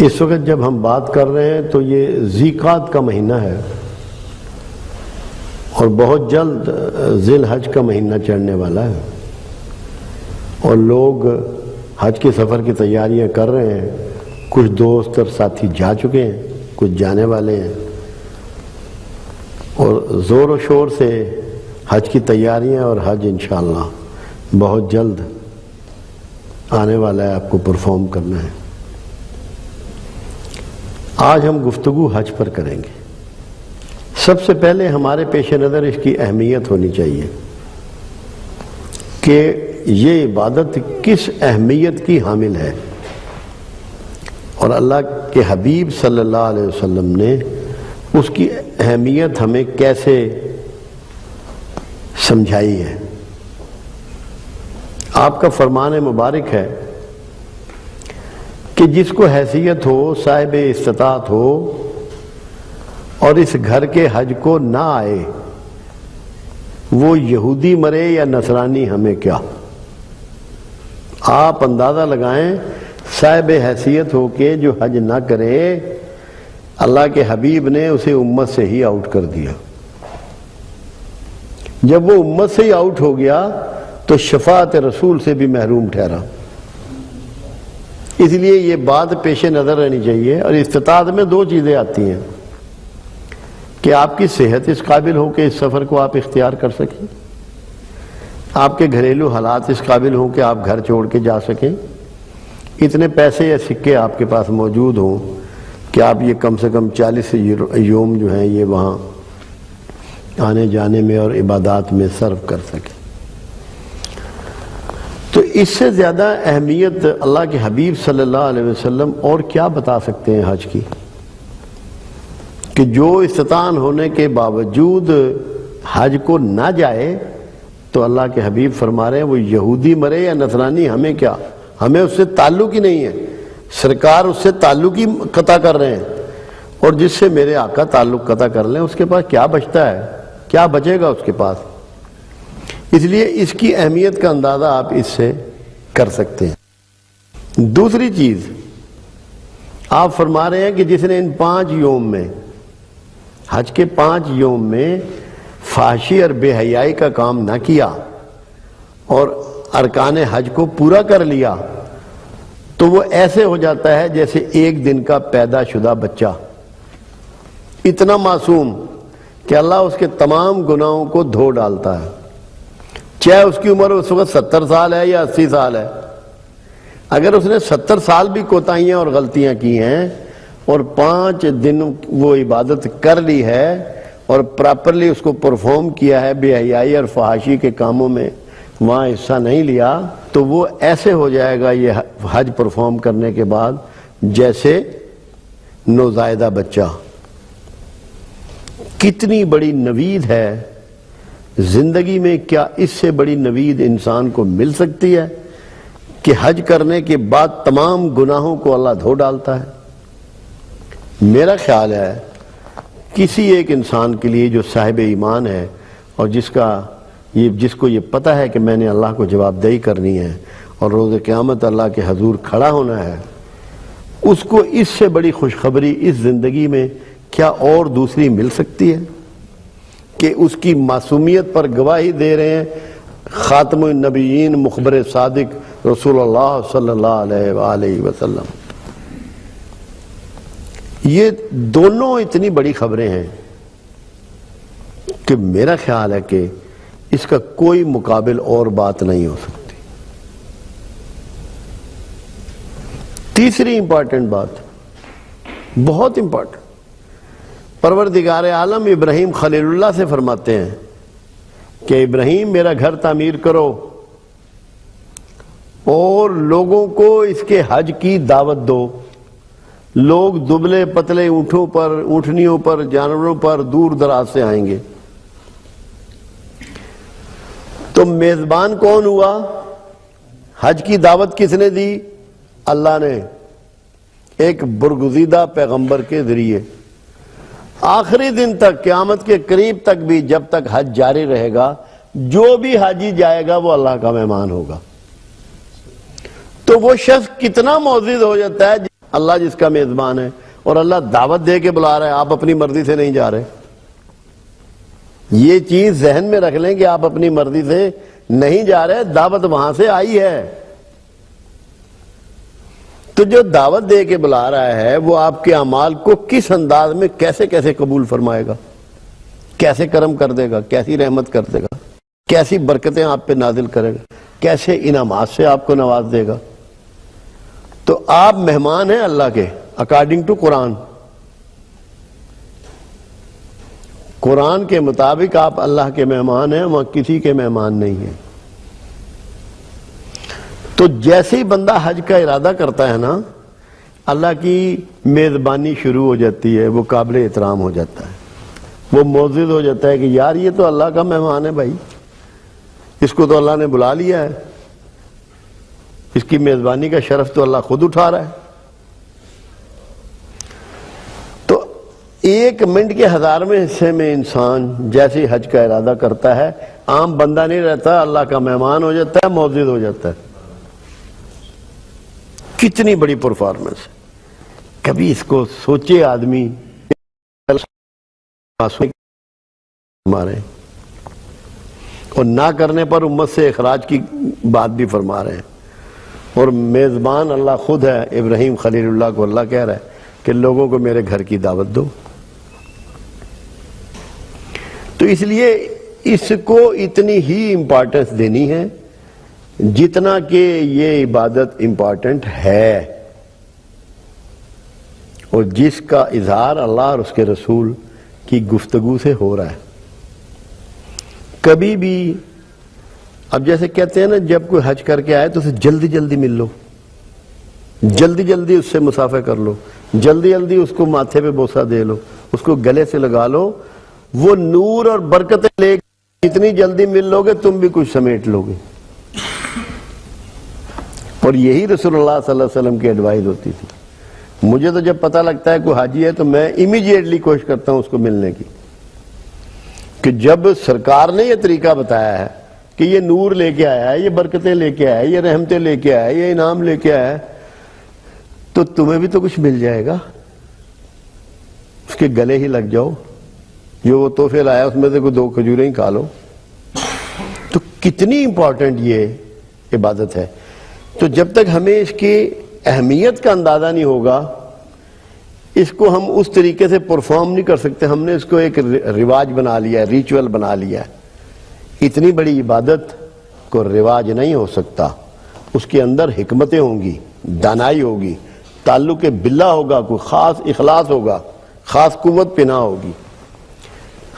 اس وقت جب ہم بات کر رہے ہیں تو یہ ذیقعد کا مہینہ ہے اور بہت جلد ذی الحج کا مہینہ چڑھنے والا ہے، اور لوگ حج کے سفر کی تیاریاں کر رہے ہیں۔ کچھ دوست اور ساتھی جا چکے ہیں، کچھ جانے والے ہیں، اور زور و شور سے حج کی تیاریاں اور حج انشاءاللہ بہت جلد آنے والا ہے، آپ کو پرفارم کرنا ہے۔ آج ہم گفتگو حج پر کریں گے۔ سب سے پہلے ہمارے پیش نظر اس کی اہمیت ہونی چاہیے کہ یہ عبادت کس اہمیت کی حامل ہے، اور اللہ کے حبیب صلی اللہ علیہ وسلم نے اس کی اہمیت ہمیں کیسے سمجھائی ہے۔ آپ کا فرمان مبارک ہے کہ جس کو حیثیت ہو، صاحب استطاعت ہو، اور اس گھر کے حج کو نہ آئے، وہ یہودی مرے یا نصرانی ہمیں کیا۔ آپ اندازہ لگائیں، صاحب حیثیت ہو کے جو حج نہ کرے، اللہ کے حبیب نے اسے امت سے ہی آؤٹ کر دیا۔ جب وہ امت سے ہی آؤٹ ہو گیا تو شفاعت رسول سے بھی محروم ٹھہرا۔ اس لیے یہ بات پیش نظر رہنی چاہیے، اور استطاعت میں دو چیزیں آتی ہیں کہ آپ کی صحت اس قابل ہو کہ اس سفر کو آپ اختیار کر سکیں، آپ کے گھریلو حالات اس قابل ہوں کہ آپ گھر چھوڑ کے جا سکیں، اتنے پیسے یا سکے آپ کے پاس موجود ہوں کہ آپ یہ کم سے کم 40 یوم جو ہیں یہ وہاں آنے جانے میں اور عبادات میں صرف کر سکیں۔ تو اس سے زیادہ اہمیت اللہ کے حبیب صلی اللہ علیہ وسلم اور کیا بتا سکتے ہیں حج کی، کہ جو استطاعت ہونے کے باوجود حج کو نہ جائے تو اللہ کے حبیب فرما رہے ہیں وہ یہودی مرے یا نصرانی ہمیں کیا، ہمیں اس سے تعلق ہی نہیں ہے۔ سرکار اس سے تعلق ہی قطع کر رہے ہیں، اور جس سے میرے آقا تعلق قطع کر لیں اس کے پاس کیا بچتا ہے، کیا بچے گا اس کے پاس۔ اس لیے اس کی اہمیت کا اندازہ آپ اس سے کر سکتے ہیں۔ دوسری چیز آپ فرما رہے ہیں کہ جس نے ان 5 یوم میں، حج کے 5 یوم میں فحشی اور بے حیائی کا کام نہ کیا اور ارکان حج کو پورا کر لیا، تو وہ ایسے ہو جاتا ہے جیسے ایک دن کا پیدا شدہ بچہ، اتنا معصوم کہ اللہ اس کے تمام گناہوں کو دھو ڈالتا ہے، چاہے اس کی عمر اس وقت 70 سال ہے یا 80 سال ہے۔ اگر اس نے 70 سال بھی کوتاہیاں اور غلطیاں کی ہیں اور 5 دن وہ عبادت کر لی ہے اور پراپرلی اس کو پرفارم کیا ہے، بے حیائی اور فحاشی کے کاموں میں وہاں حصہ نہیں لیا، تو وہ ایسے ہو جائے گا یہ حج پرفارم کرنے کے بعد جیسے نوزائیدہ بچہ۔ کتنی بڑی نوید ہے زندگی میں، کیا اس سے بڑی نوید انسان کو مل سکتی ہے کہ حج کرنے کے بعد تمام گناہوں کو اللہ دھو ڈالتا ہے۔ میرا خیال ہے کسی ایک انسان کے لیے جو صاحب ایمان ہے اور جس کو یہ پتہ ہے کہ میں نے اللہ کو جواب دہی کرنی ہے اور روز قیامت اللہ کے حضور کھڑا ہونا ہے، اس کو اس سے بڑی خوشخبری اس زندگی میں کیا اور دوسری مل سکتی ہے کہ اس کی معصومیت پر گواہی دے رہے ہیں خاتم النبیین مخبر صادق رسول اللہ صلی اللہ علیہ وآلہ وسلم۔ یہ دونوں اتنی بڑی خبریں ہیں کہ میرا خیال ہے کہ اس کا کوئی مقابل اور بات نہیں ہو سکتی۔ تیسری امپورٹنٹ بات، بہت امپورٹنٹ، پروردگار عالم ابراہیم خلیل اللہ سے فرماتے ہیں کہ ابراہیم میرا گھر تعمیر کرو اور لوگوں کو اس کے حج کی دعوت دو۔ لوگ دبلے پتلے اونٹوں پر، اونٹنیوں پر، جانوروں پر دور دراز سے آئیں گے، تو میزبان کون ہوا؟ حج کی دعوت کس نے دی؟ اللہ نے، ایک برگزیدہ پیغمبر کے ذریعے۔ آخری دن تک، قیامت کے قریب تک بھی، جب تک حج جاری رہے گا، جو بھی حاجی جائے گا وہ اللہ کا مہمان ہوگا۔ تو وہ شخص کتنا معزز ہو جاتا ہے، اللہ جس کا میزبان ہے، اور اللہ دعوت دے کے بلا رہا ہے، آپ اپنی مرضی سے نہیں جا رہے۔ یہ چیز ذہن میں رکھ لیں کہ آپ اپنی مرضی سے نہیں جا رہے، دعوت وہاں سے آئی ہے۔ تو جو دعوت دے کے بلا رہا ہے وہ آپ کے اعمال کو کس انداز میں کیسے کیسے قبول فرمائے گا، کیسے کرم کر دے گا، کیسی رحمت کر دے گا، کیسی برکتیں آپ پہ نازل کرے گا، کیسے انعامات سے آپ کو نواز دے گا۔ تو آپ مہمان ہیں اللہ کے اکارڈنگ ٹو قرآن۔ قرآن کے مطابق آپ اللہ کے مہمان ہیں، وہاں کسی کے مہمان نہیں ہیں۔ تو جیسے ہی بندہ حج کا ارادہ کرتا ہے نا، اللہ کی میزبانی شروع ہو جاتی ہے، وہ قابل احترام ہو جاتا ہے، وہ معزز ہو جاتا ہے کہ یار یہ تو اللہ کا مہمان ہے بھائی، اس کو تو اللہ نے بلا لیا ہے، اس کی میزبانی کا شرف تو اللہ خود اٹھا رہا ہے۔ تو 1 منٹ کے 1000ویں حصے میں انسان جیسے ہی حج کا ارادہ کرتا ہے، عام بندہ نہیں رہتا، اللہ کا مہمان ہو جاتا ہے، معزز ہو جاتا ہے۔ کتنی بڑی پرفارمنس ہے، کبھی اس کو سوچے آدمی، ہمارے اور نہ کرنے پر امت سے اخراج کی بات بھی فرما رہے ہیں، اور میزبان اللہ خود ہے۔ ابراہیم خلیل اللہ کو اللہ کہہ رہا ہے کہ لوگوں کو میرے گھر کی دعوت دو۔ تو اس لیے اس کو اتنی ہی امپارٹنس دینی ہے جتنا کہ یہ عبادت امپارٹنٹ ہے، اور جس کا اظہار اللہ اور اس کے رسول کی گفتگو سے ہو رہا ہے۔ کبھی بھی اب جیسے کہتے ہیں نا، جب کوئی حج کر کے آئے تو اسے جلدی جلدی مل لو، جلدی جلدی اس سے مصافحہ کر لو، جلدی جلدی اس کو ماتھے پہ بوسہ دے لو، اس کو گلے سے لگا لو، وہ نور اور برکتیں لے کے جتنی جلدی مل لو گے تم بھی کچھ سمیٹ لو گے۔ اور یہی رسول اللہ صلی اللہ علیہ وسلم کی ایڈوائز ہوتی تھی۔ مجھے تو جب پتہ لگتا ہے کوئی حاجی ہے تو میں امیڈیٹلی کوشش کرتا ہوں اس کو ملنے کی، کہ جب سرکار نے یہ طریقہ بتایا ہے کہ یہ نور لے کے آیا ہے، یہ برکتیں لے کے آیا ہے، یہ رحمتیں لے کے آیا ہے، یہ انعام لے کے آیا ہے، تو تمہیں بھی تو کچھ مل جائے گا، اس کے گلے ہی لگ جاؤ، جو وہ تحفے لایا اس میں سے کوئی 2 کھجوریں ہی کھا لو۔ تو کتنی امپورٹنٹ یہ عبادت ہے۔ تو جب تک ہمیں اس کی اہمیت کا اندازہ نہیں ہوگا، اس کو ہم اس طریقے سے پرفارم نہیں کر سکتے۔ ہم نے اس کو ایک رواج بنا لیا ہے، ریچول بنا لیا ہے۔ اتنی بڑی عبادت کو رواج نہیں ہو سکتا، اس کے اندر حکمتیں ہوں گی، دانائی ہوگی، تعلق باللہ ہوگا، کوئی خاص اخلاص ہوگا، خاص قوت پناہ ہوگی۔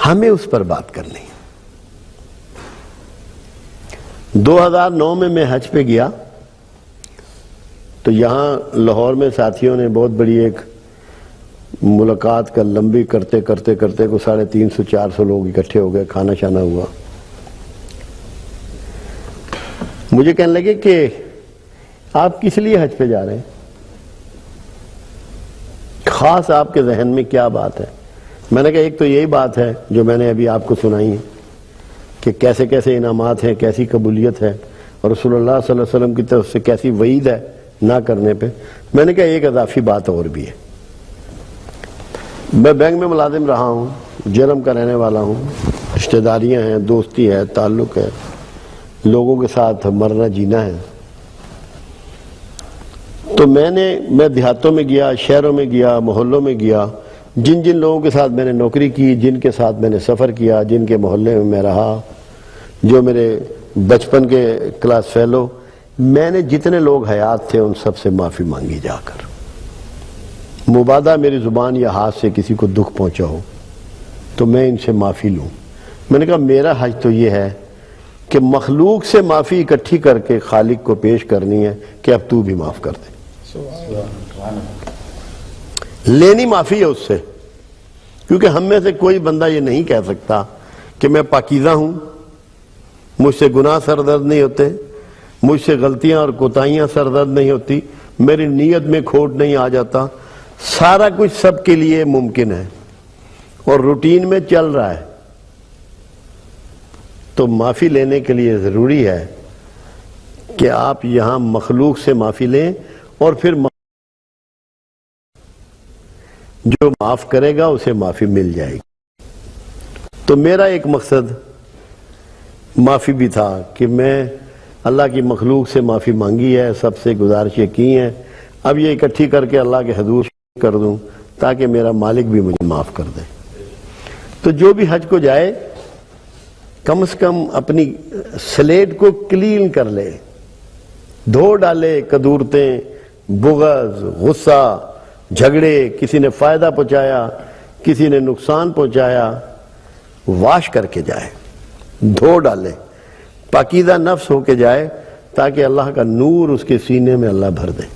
ہمیں اس پر بات کرنی ہے۔ 2009 میں حج پہ گیا تو یہاں لاہور میں ساتھیوں نے بہت بڑی ایک ملاقات کا لمبی کرتے کرتے کرتے کو 350-400 لوگ اکٹھے ہو گئے، کھانا شانا ہوا۔ مجھے کہنے لگے کہ آپ کس لیے حج پہ جا رہے ہیں، خاص آپ کے ذہن میں کیا بات ہے؟ میں نے کہا ایک تو یہی بات ہے جو میں نے ابھی آپ کو سنائی ہے کہ کیسے کیسے انعامات ہیں، کیسی قبولیت ہے، اور رسول اللہ صلی اللہ علیہ وسلم کی طرف سے کیسی وعید ہے نہ کرنے پہ۔ میں نے کہا ایک اضافی بات اور بھی ہے، میں بینک میں ملازم رہا ہوں، جرم کا رہنے والا ہوں، رشتہ داریاں ہیں، دوستی ہے، تعلق ہے، لوگوں کے ساتھ مرنا جینا ہے۔ تو میں دیہاتوں میں گیا، شہروں میں گیا، محلوں میں گیا، جن جن لوگوں کے ساتھ میں نے نوکری کی، جن کے ساتھ میں نے سفر کیا، جن کے محلے میں رہا، جو میرے بچپن کے کلاس فیلو، میں نے جتنے لوگ حیات تھے ان سب سے معافی مانگی جا کر۔ مبادہ میری زبان یا ہاتھ سے کسی کو دکھ پہنچا ہو تو میں ان سے معافی لوں۔ میں نے کہا میرا حج تو یہ ہے کہ مخلوق سے معافی اکٹھی کر کے خالق کو پیش کرنی ہے کہ اب تو بھی معاف کر دے۔ لینی معافی ہے اس سے، کیونکہ ہم میں سے کوئی بندہ یہ نہیں کہہ سکتا کہ میں پاکیزہ ہوں، مجھ سے گناہ سردرد نہیں ہوتے، مجھ سے غلطیاں اور کوتاہیاں سردرد نہیں ہوتی، میری نیت میں کھوٹ نہیں آ جاتا۔ سارا کچھ سب کے لیے ممکن ہے اور روٹین میں چل رہا ہے۔ تو معافی لینے کے لیے ضروری ہے کہ آپ یہاں مخلوق سے معافی لیں اور پھر جو معاف کرے گا اسے معافی مل جائے گی۔ تو میرا ایک مقصد معافی بھی تھا کہ میں اللہ کی مخلوق سے معافی مانگی ہے، سب سے گزارشیں کی ہیں، اب یہ اکٹھی کر کے اللہ کے حضور کر دوں تاکہ میرا مالک بھی مجھے معاف کر دے۔ تو جو بھی حج کو جائے کم از کم اپنی سلیٹ کو کلین کر لے، دھو ڈالے قدورتیں، بغض، غصہ، جھگڑے، کسی نے فائدہ پہنچایا، کسی نے نقصان پہنچایا، واش کر کے جائے، دھو ڈالے، پاکیزہ نفس ہو کے جائے تاکہ اللہ کا نور اس کے سینے میں اللہ بھر دے۔